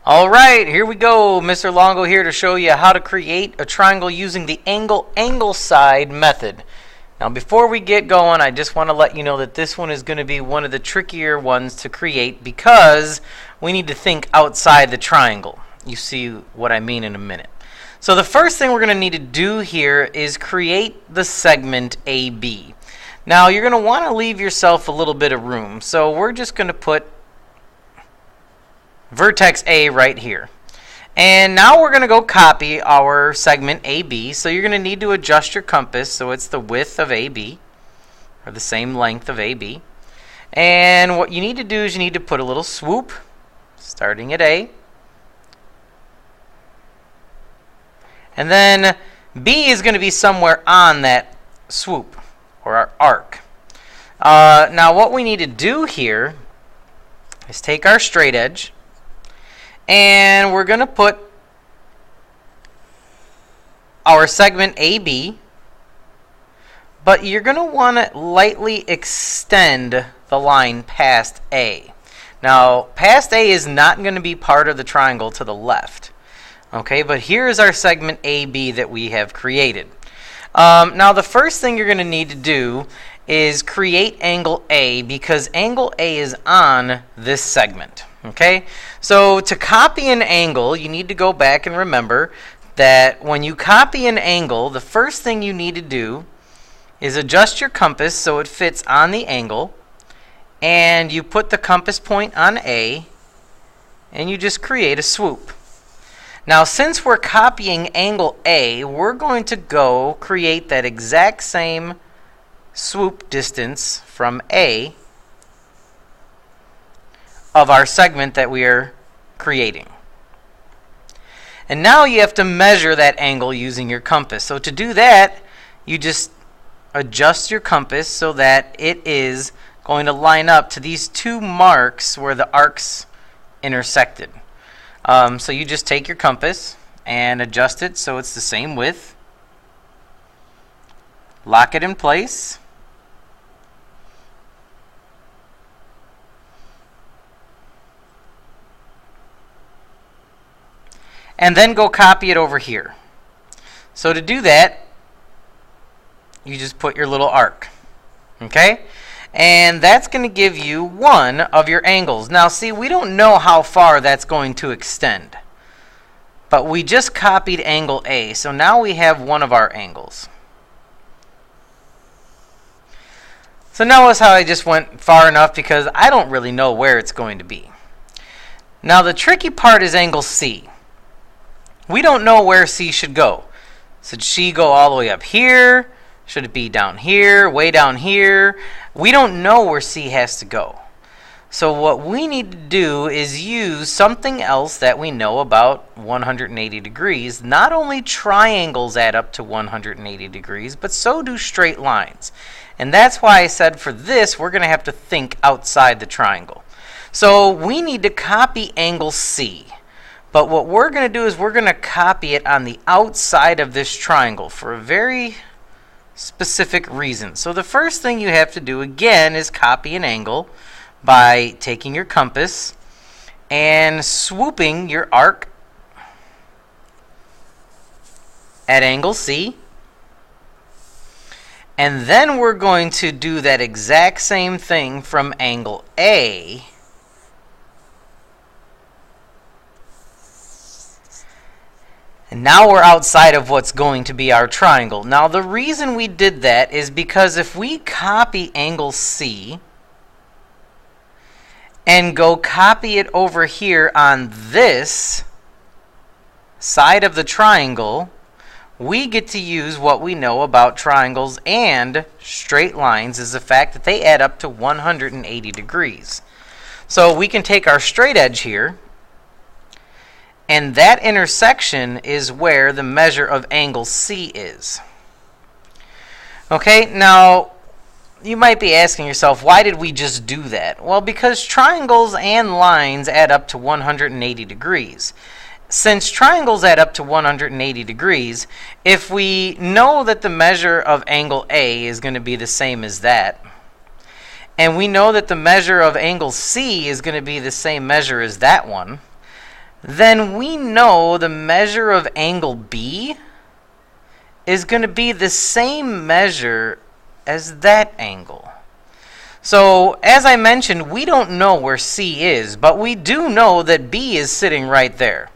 Alright, here we go. Mr. Longo here to show you how to create a triangle using the angle side method. Now before we get going, I just want to let you know that this one is going to be one of the trickier ones to create because we need to think outside the triangle. You see what I mean in a minute. So the first thing we're going to need to do here is create the segment AB. Now you're going to want to leave yourself a little bit of room. So we're just going to put vertex A right here. And now we're going to go copy our segment AB. So you're going to need to adjust your compass so it's the width of AB, or the same length of AB. And what you need to do is you need to put a little swoop starting at A. And then B is going to be somewhere on that swoop, or our arc. Now what we need to do here is take our straight edge, and we're going to put our segment AB, but you're going to want to lightly extend the line past A. Now, past A is not going to be part of the triangle to the left. Okay, but here is our segment AB that we have created. Now, the first thing you're going to need to do is create angle A, because angle A is on this segment. Okay, so to copy an angle, you need to go back and remember that when you copy an angle, the first thing you need to do is adjust your compass so it fits on the angle, and you put the compass point on A, and you just create a swoop. Now, since we're copying angle A, we're going to go create that exact same swoop distance from A of our segment that we are creating. And now you have to measure that angle using your compass. So to do that, you just adjust your compass so that it is going to line up to these two marks where the arcs intersected. So you just take your compass and adjust it so it's the same width. Lock it in place. And then go copy it over here. So to do that, you just put your little arc. Okay? And that's going to give you one of your angles. Now see, we don't know how far that's going to extend. But we just copied angle A, so now we have one of our angles. So notice how I just went far enough because I don't really know where it's going to be. Now the tricky part is angle C. We don't know where C should go. Should C go all the way up here? Should it be down here, way down here? We don't know where C has to go. So what we need to do is use something else that we know about 180 degrees. Not only triangles add up to 180 degrees, but so do straight lines. And that's why I said for this, we're going to have to think outside the triangle. So we need to copy angle C. But what we're going to do is we're going to copy it on the outside of this triangle for a very specific reason. So the first thing you have to do again is copy an angle by taking your compass and swooping your arc at angle C. And then we're going to do that exact same thing from angle A. And now we're outside of what's going to be our triangle. Now the reason we did that is because if we copy angle C and go copy it over here on this side of the triangle, we get to use what we know about triangles and straight lines, is the fact that they add up to 180 degrees. So we can take our straight edge here, and that intersection is where the measure of angle C is. Okay, now you might be asking yourself, why did we just do that? Well, because triangles and lines add up to 180 degrees. Since triangles add up to 180 degrees, if we know that the measure of angle A is going to be the same as that, and we know that the measure of angle C is going to be the same measure as that one, then we know the measure of angle B is going to be the same measure as that angle. So, as I mentioned, we don't know where C is, but we do know that B is sitting right there.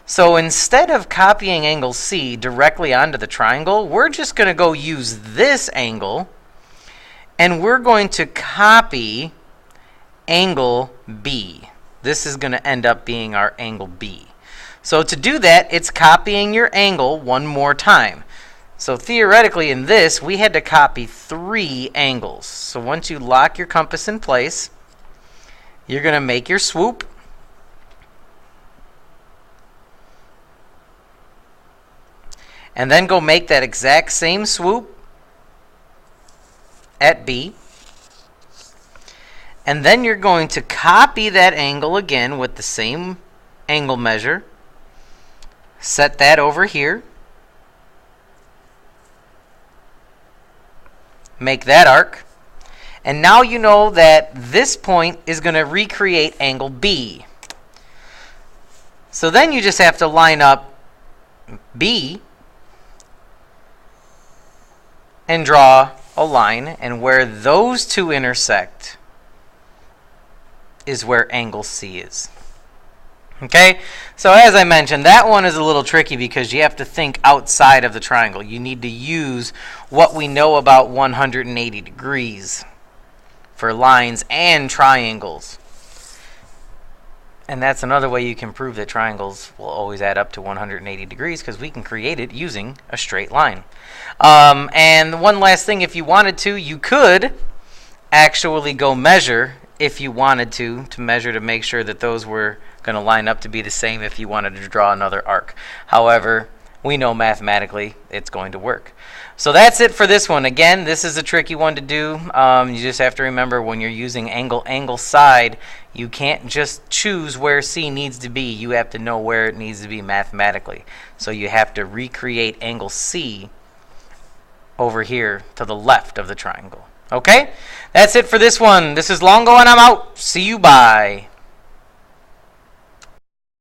So instead of copying angle C directly onto the triangle, we're just going to go use this angle, and we're going to copy angle B. This is going to end up being our angle B. So to do that, it's copying your angle one more time. So theoretically in this, we had to copy 3 angles. So once you lock your compass in place, you're going to make your swoop. And then go make that exact same swoop at B. And then you're going to copy that angle again with the same angle measure. Set that over here. Make that arc. And now you know that this point is going to recreate angle B. So then you just have to line up B and draw a line, and where those two intersect is where angle C is. Okay, so as I mentioned, that one is a little tricky because you have to think outside of the triangle. You need to use what we know about 180 degrees for lines and triangles. And that's another way you can prove that triangles will always add up to 180 degrees, because we can create it using a straight line. And one last thing, if you wanted to, you could actually go measure if you wanted to measure to make sure that those were going to line up to be the same if you wanted to draw another arc. However, we know mathematically it's going to work. So that's it for this one. Again, this is a tricky one to do. You just have to remember, when you're using angle side, you can't just choose where C needs to be. You have to know where it needs to be mathematically. So you have to recreate angle C over here to the left of the triangle. Okay? That's it for this one. This is Longo, and I'm out. See you. Bye.